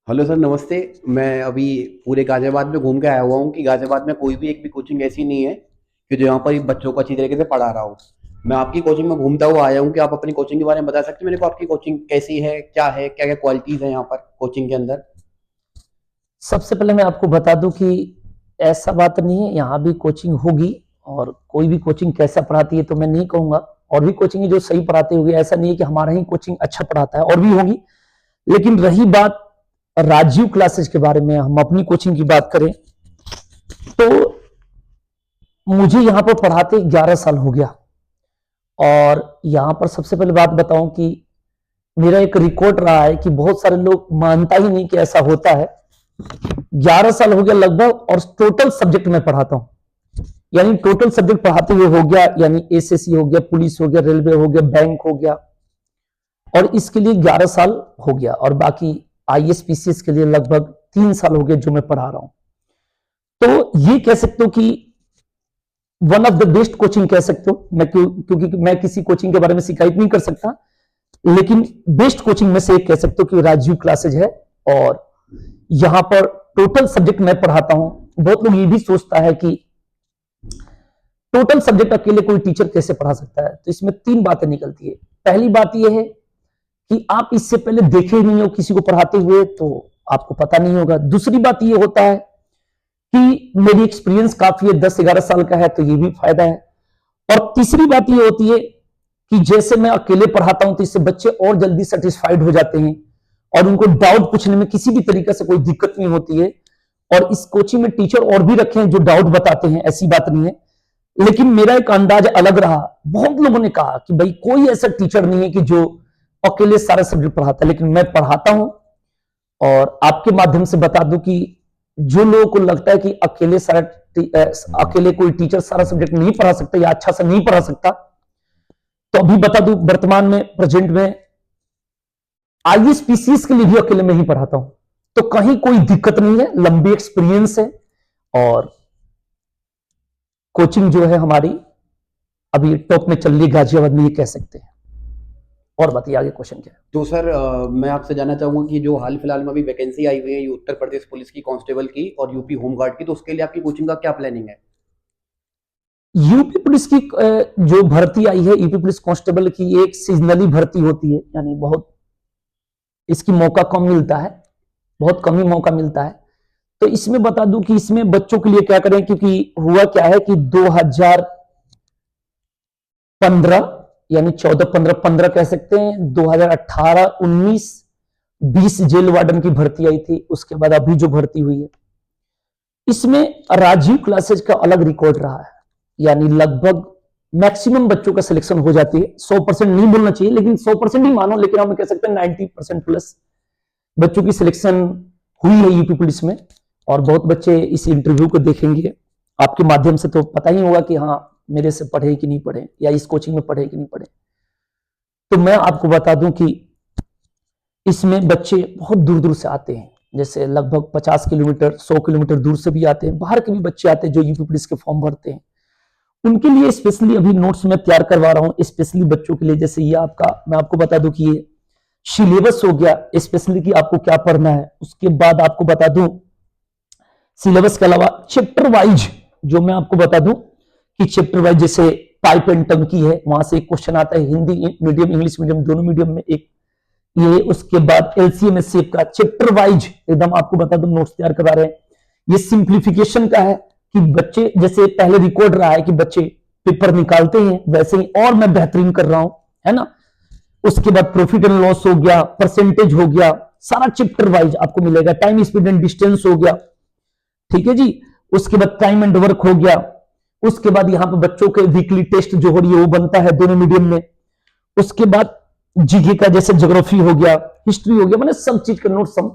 Hello sir, नमस्ते। मैं अभी पूरे गाजियाबाद में घूम के आया हुआ हूँ कि गाजियाबाद में कोई भी एक भी कोचिंग ऐसी नहीं है कि जो यहाँ पर बच्चों को अच्छी तरीके से पढ़ा रहा हो। मैं आपकी कोचिंग में घूमता हुआ आया हूँ कि आप अपनी कोचिंग के बारे में बता सकते हैं मेरे को, आपकी कोचिंग कैसी है, क्या क्या क्वालिटीज़ हैं यहाँ पर कोचिंग के अंदर। सबसे पहले मैं आपको बता दूं कि ऐसा बात नहीं है, यहाँ भी कोचिंग होगी। और कोई भी कोचिंग कैसा पढ़ाती है तो मैं नहीं कहूंगा। और भी कोचिंग है जो सही पढ़ाते होंगे, ऐसा नहीं है कि हमारा ही कोचिंग अच्छा पढ़ाता है, और भी होगी। लेकिन रही बात राजीव क्लासेस के बारे में, हम अपनी कोचिंग की बात करें तो मुझे यहाँ पर पढ़ाते 11 साल हो गया। और यहाँ पर सबसे पहले बात बताऊं कि मेरा एक रिकॉर्ड रहा है कि बहुत सारे लोग मानता ही नहीं कि ऐसा होता है। 11 साल हो गया लगभग, और टोटल सब्जेक्ट में पढ़ाता हूं। यानी टोटल सब्जेक्ट पढ़ाते हुए हो गया, यानी एसएससी हो गया, पुलिस हो गया, रेलवे हो गया, बैंक हो गया। और इसके लिए 11 साल हो गया। और बाकी आईएएस पीसीएस के लिए लगभग 3 साल हो गए जो मैं पढ़ा रहा हूं। तो ये कह सकते हो कि one of the best coaching कह सकते हो। मैं क्योंकि मैं किसी कोचिंग के बारे में शिकायत नहीं कर सकता, लेकिन बेस्ट कोचिंग में से एक कह सकते हो कि राजीव क्लासेज है। और यहां पर टोटल सब्जेक्ट मैं पढ़ाता हूं। बहुत लोग ये भी सोचता है कि टोटल सब्जेक्ट अकेले कोई टीचर कैसे पढ़ा सकता है, तो इसमें 3 बातें निकलती है। पहली बात यह है कि आप इससे पहले देखे ही नहीं हो किसी को पढ़ाते हुए, तो आपको पता नहीं होगा। दूसरी बात यह होता है कि मेरी एक्सपीरियंस काफी है, 10-11 साल का है, तो ये भी फायदा है। और तीसरी बात यह होती है कि जैसे मैं अकेले पढ़ाता हूं तो इससे बच्चे और जल्दी सेटिस्फाइड हो जाते हैं, और उनको डाउट पूछने में किसी भी तरीके से कोई दिक्कत नहीं होती है। और इस कोचिंग में टीचर और भी रखे हैं जो डाउट बताते हैं, ऐसी बात नहीं है। लेकिन मेरा एक अंदाज अलग रहा। बहुत लोगों ने कहा कि भाई कोई ऐसा टीचर नहीं है कि जो अकेले सारे सब्जेक्ट पढ़ाता है, लेकिन मैं पढ़ाता हूं। और आपके माध्यम से बता दूं कि जो लोगों को लगता है कि अकेले कोई टीचर सारा सब्जेक्ट नहीं पढ़ा सकता या अच्छा से नहीं पढ़ा सकता, तो अभी बता दूं, वर्तमान में प्रेजेंट में आईएएस पीसीएस के लिए भी अकेले में ही पढ़ाता हूं। तो कहीं कोई दिक्कत नहीं है, लंबी एक्सपीरियंस है। और कोचिंग जो है हमारी अभी टॉप में चल रही है गाजियाबाद में, ये कह सकते हैं। और बताइए आगे क्वेश्चन क्या है। तो सर, मैं आपसे जानना चाहूँगा कि जो हाल फिलहाल में अभी वैकेंसी आई हुई है ये उत्तर प्रदेश पुलिस की कांस्टेबल की और यूपी होमगार्ड की, तो उसके लिए आपकी कोचिंग का क्या प्लानिंग है। यूपी पुलिस की जो भर्ती आई है, यूपी पुलिस कांस्टेबल की, एक सीजनली भर्ती होती है। यानी बहुत इसकी मौका कम मिलता है, बहुत कम ही मौका मिलता है। तो इसमें बता दूं कि इसमें बच्चों के लिए क्या करें, क्योंकि हुआ क्या है कि 2015, यानी 14-15 कह सकते हैं, 2018-19, 20 जेल वार्डन की भर्ती आई थी। उसके बाद अभी जो भर्ती हुई है, इसमें राजीव क्लासेज का अलग रिकॉर्ड रहा है। यानी लगभग मैक्सिमम बच्चों का सिलेक्शन हो जाती है। 100% नहीं बोलना चाहिए, लेकिन 100% ही मानो, लेकिन हम कह सकते हैं 90% प्लस बच्चों की सिलेक्शन हुई है यूपी पुलिस में। और बहुत बच्चे इस इंटरव्यू को देखेंगे आपके माध्यम से, तो पता ही होगा कि हाँ, मेरे से पढ़े कि नहीं पढ़े, या इस कोचिंग में पढ़े कि नहीं पढ़े। तो मैं आपको बता दूं कि इसमें बच्चे बहुत दूर दूर से आते हैं। जैसे लगभग 50 किलोमीटर, 100 किलोमीटर दूर से भी आते हैं, बाहर के भी बच्चे आते हैं जो यूपी पुलिस के फॉर्म भरते हैं। उनके लिए स्पेशली अभी नोट्स में तैयार करवा रहा हूं, स्पेशली बच्चों के लिए। जैसे ये आपका, मैं आपको बता दूं कि ये सिलेबस हो गया स्पेशली कि आपको क्या पढ़ना है। उसके बाद आपको बता दूं सिलेबस के अलावा चैप्टर वाइज, जो मैं आपको बता दूं कि चैप्टर वाइज, जैसे पाइप एंड टंकी है, वहां से एक क्वेश्चन आता है, हिंदी मीडियम इंग्लिश मीडियम दोनों मीडियम में एक ये। उसके बाद एलसीएम एससीएफ का चैप्टर वाइज एकदम आपको बता दूं नोट्स तैयार करा रहे हैं। ये सिंप्लीफिकेशन का है कि बच्चे, जैसे पहले रिकॉर्ड रहा है कि बच्चे पेपर निकालते हैं, वैसे ही और मैं बेहतरीन कर रहा हूं, है ना। उसके बाद प्रॉफिट एंड लॉस हो गया, परसेंटेज हो गया, सारा चैप्टर वाइज आपको मिलेगा। टाइम स्पीड एंड डिस्टेंस हो गया, ठीक है जी। उसके बाद टाइम एंड वर्क हो गया। उसके बाद यहां पे बच्चों के वीकली टेस्ट जो हो रही है वो बनता है दोनों मीडियम में। उसके बाद जीके का, जैसे ज्योग्राफी हो गया, हिस्ट्री हो गया, मैंने सब चीज का नोट्स हम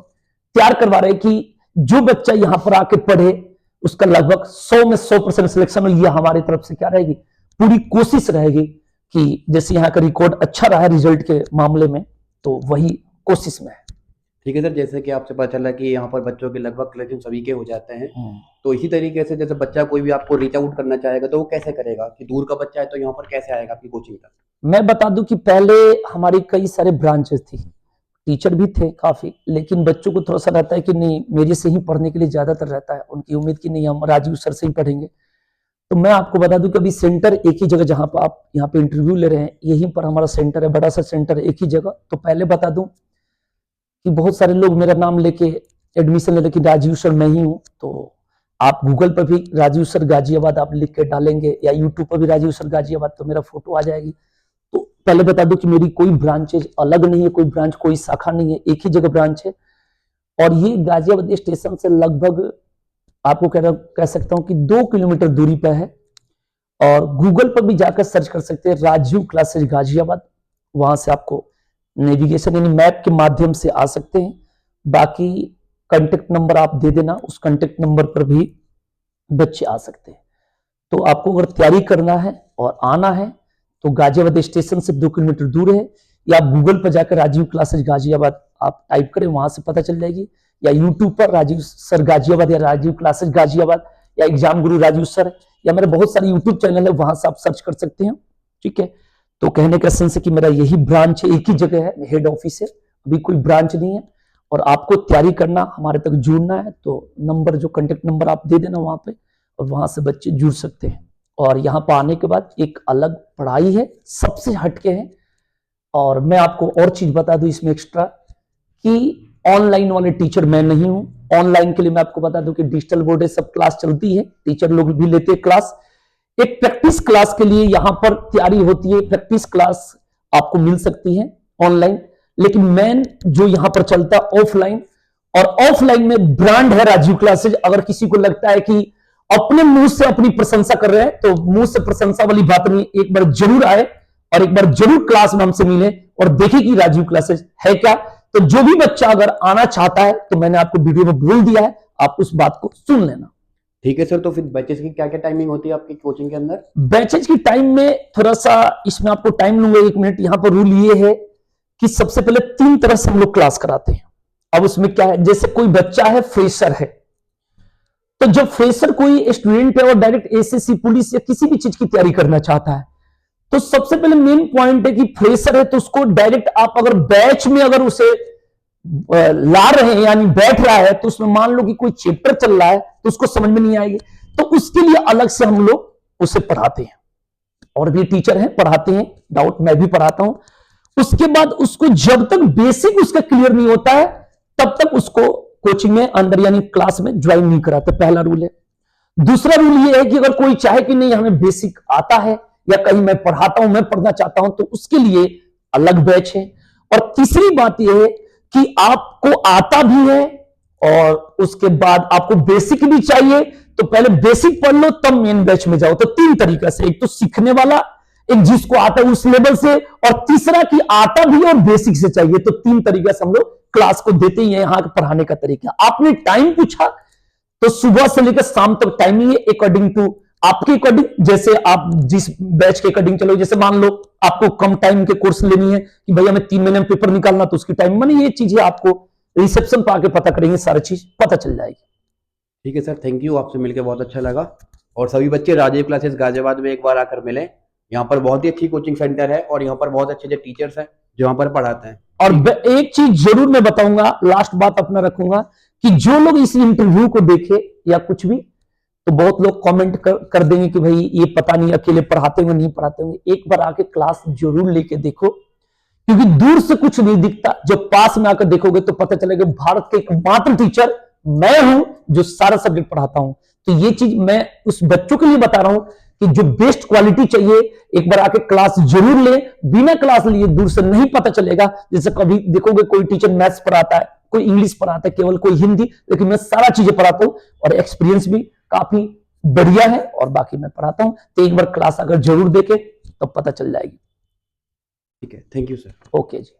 तैयार करवा रहे हैं कि जो बच्चा यहां पर आके पढ़े उसका लगभग 100 में 100% सिलेक्शन हो। ये हमारी तरफ से क्या रहेगी, पूरी कोशिश रहेगी कि जैसे यहाँ का रिकॉर्ड अच्छा रहा रिजल्ट के मामले में, तो वही कोशिश में है। ठीक है सर, जैसे कि आपसे पता चला कि यहाँ पर बच्चों के लगभग कलेक्शन सभी के हो जाते हैं, तो इसी तरीके से जैसे बच्चा कोई भी आपको रीच आउट करना चाहेगा तो वो कैसे करेगा, कि दूर का बच्चा है तो यहाँ पर कैसे आएगा आपकी कोचिंग तक। मैं बता दूं कि पहले हमारी कई सारे ब्रांचेस थी, टीचर भी थे काफी, लेकिन बच्चों को थोड़ा सा रहता है कि नहीं मेरे से ही पढ़ने के लिए ज्यादातर रहता है, उनकी उम्मीद की नहीं हम राजीव सर से ही पढ़ेंगे। तो मैं आपको बता दूं कि अभी सेंटर एक ही जगह, जहां पर आप यहाँ पे इंटरव्यू ले रहे हैं यहीं पर हमारा सेंटर है, बड़ा सा सेंटर है, एक ही जगह। तो पहले बता दूं कि बहुत सारे लोग मेरा नाम लेके एडमिशन ले, लेकिन राजीव सर मैं ही हूं। तो आप गूगल पर भी राजीव सर गाजियाबाद आप लिख के डालेंगे, या यूट्यूब पर भी राजीव सर गाजियाबाद, तो मेरा फोटो आ जाएगी। तो पहले बता दूं कि मेरी कोई ब्रांचेज अलग नहीं है, कोई ब्रांच कोई शाखा नहीं है, एक ही जगह ब्रांच है। और ये गाजियाबाद स्टेशन से लगभग आपको कह सकता हूं कि 2 किलोमीटर दूरी पर है। और गूगल पर भी जाकर सर्च कर सकते हैं राजीव क्लासेज गाजियाबाद, वहां से आपको नेविगेशन यानी मैप के माध्यम से आ सकते हैं। बाकी कांटेक्ट नंबर आप दे देना, उस कांटेक्ट नंबर पर भी बच्चे आ सकते हैं। तो आपको अगर तैयारी करना है और आना है तो गाजियाबाद स्टेशन से 2 किलोमीटर दूर है, या आप गूगल पर जाकर राजीव क्लासेज गाजियाबाद आप टाइप करें, वहां से पता चल जाएगी। या यूट्यूब पर राजीव सर गाजियाबाद या राजीव क्लासेज गाजियाबाद या एग्जाम गुरु राजीव सर, या मेरे बहुत सारे यूट्यूब चैनल है, वहां से आप सर्च कर सकते हैं। ठीक है, तो कहने का सेंस है कि मेरा यही ब्रांच है, एक ही जगह है, हेड ऑफिस है, अभी कोई ब्रांच नहीं है। और आपको तैयारी करना, हमारे तक जुड़ना है तो नंबर, जो कांटेक्ट नंबर आप दे देना वहां पे, और वहां से बच्चे जुड़ सकते हैं। और यहाँ पर आने के बाद एक अलग पढ़ाई है, सबसे हटके है। और मैं आपको और चीज बता दूं इसमें एक्स्ट्रा, कि ऑनलाइन वाले टीचर मैं नहीं हूं। ऑनलाइन के लिए मैं आपको बता दूं कि डिजिटल बोर्ड है, सब क्लास चलती है, टीचर लोग भी लेते हैं क्लास। एक प्रैक्टिस क्लास के लिए यहां पर तैयारी होती है, प्रैक्टिस क्लास आपको मिल सकती है ऑनलाइन, लेकिन मेन जो यहां पर चलता है ऑफलाइन। और ऑफलाइन में ब्रांड है राजीव क्लासेज। अगर किसी को लगता है कि अपने मुंह से अपनी प्रशंसा कर रहे हैं, तो मुंह से प्रशंसा वाली बात नहीं, एक बार जरूर आए और एक बार जरूर क्लास में हमसे मिले और देखे कि राजीव क्लासेज है क्या। तो जो भी बच्चा अगर आना चाहता है, तो मैंने आपको वीडियो में बोल दिया है, आप उस बात को सुन लेना। ठीक है सर, तो फिर बैचेस की क्या क्या टाइमिंग होती है आपकी कोचिंग के अंदर? बैचेज की टाइम में थोड़ा सा इसमें आपको टाइम लूंगा 1 मिनट। यहां पर रूल ये है कि सबसे पहले 3 तरह से हम लोग क्लास कराते हैं। अब उसमें क्या है, जैसे कोई बच्चा है, फ्रेशर है, तो जब फ्रेशर कोई स्टूडेंट है और डायरेक्ट एसएससी पुलिस या किसी भी चीज की तैयारी करना चाहता है, तो सबसे पहले मेन पॉइंट है कि फ्रेशर है तो उसको डायरेक्ट आप अगर बैच में अगर उसे ला रहे हैं यानी बैठ रहा है, तो उसमें मान लो कि कोई चैप्टर चल रहा है तो उसको समझ में नहीं आएगी, तो उसके लिए अलग से हम लोग उसे पढ़ाते हैं। और भी टीचर हैं पढ़ाते हैं, डाउट मैं भी पढ़ाता हूं। उसके बाद उसको जब तक बेसिक उसका क्लियर नहीं होता है, तब तक उसको कोचिंग में अंदर यानी क्लास में ज्वाइन नहीं कराते, पहला रूल है। दूसरा रूल ये है कि अगर कोई चाहे कि नहीं हमें बेसिक आता है या कहीं मैं पढ़ाता हूं, मैं पढ़ना चाहता हूं, तो उसके लिए अलग बैच है। और तीसरी बात यह है कि आपको आता भी है और उसके बाद आपको बेसिक भी चाहिए, तो पहले बेसिक पढ़ लो तब मेन बैच में जाओ। तो 3 तरीका से, एक तो सीखने वाला, एक जिसको आता है उस लेवल से, और तीसरा कि आता भी और बेसिक से चाहिए। तो 3 तरीका से हम लोग क्लास को देते ही है। यहाँ पढ़ाने का तरीका, आपने टाइम पूछा तो सुबह से लेकर शाम तक टाइमिंग है, अकॉर्डिंग टू आपके अकॉर्डिंग, जैसे आप जिस बैच के अकॉर्डिंग चलो। जैसे मान लो आपको कम टाइम के कोर्स लेनी है कि भैया मैं 3 महीने में पेपर निकालना, तो उसकी टाइम मानी ये चीजें आपको रिसेप्शन पर आके पता करेंगे, सारी चीज पता चल जाएगी। ठीक है सर, थैंक यू, आपसे मिलकर बहुत अच्छा लगा। और सभी बच्चे राजीव क्लासेस गाजियाबाद में एक बार आकर मिले। यहाँ पर बहुत ही अच्छी कोचिंग सेंटर है और यहाँ पर बहुत अच्छे टीचर्स हैं जो यहाँ पर पढ़ाते हैं। और एक चीज जरूर मैं बताऊंगा, लास्ट बात अपना रखूंगा, कि जो लोग इस इंटरव्यू को देखे या कुछ भी, तो बहुत लोग कमेंट कर देंगे कि भाई ये पता नहीं अकेले पढ़ाते होंगे नहीं पढ़ाते होंगे। एक बार आके क्लास जरूर लेके देखो, क्योंकि दूर से कुछ नहीं दिखता, जब पास में आकर देखोगे तो पता चलेगा भारत के एकमात्र टीचर मैं हूं जो सारा सब्जेक्ट पढ़ाता हूं। तो ये चीज मैं उस बच्चों के लिए बता रहा हूं कि जो बेस्ट क्वालिटी चाहिए, एक बार आके क्लास जरूर ले। बिना क्लास लिए दूर से नहीं पता चलेगा। जैसे कभी देखोगे कोई टीचर मैथ्स पढ़ाता है, कोई इंग्लिश पढ़ाता है, केवल कोई हिंदी, लेकिन मैं सारा चीजें पढ़ाता हूं और एक्सपीरियंस भी काफी बढ़िया है। और बाकी मैं पढ़ाता हूं, तो एक बार क्लास अगर जरूर देखे तो पता चल जाएगी। ठीक है, thank you sir. Okay ji.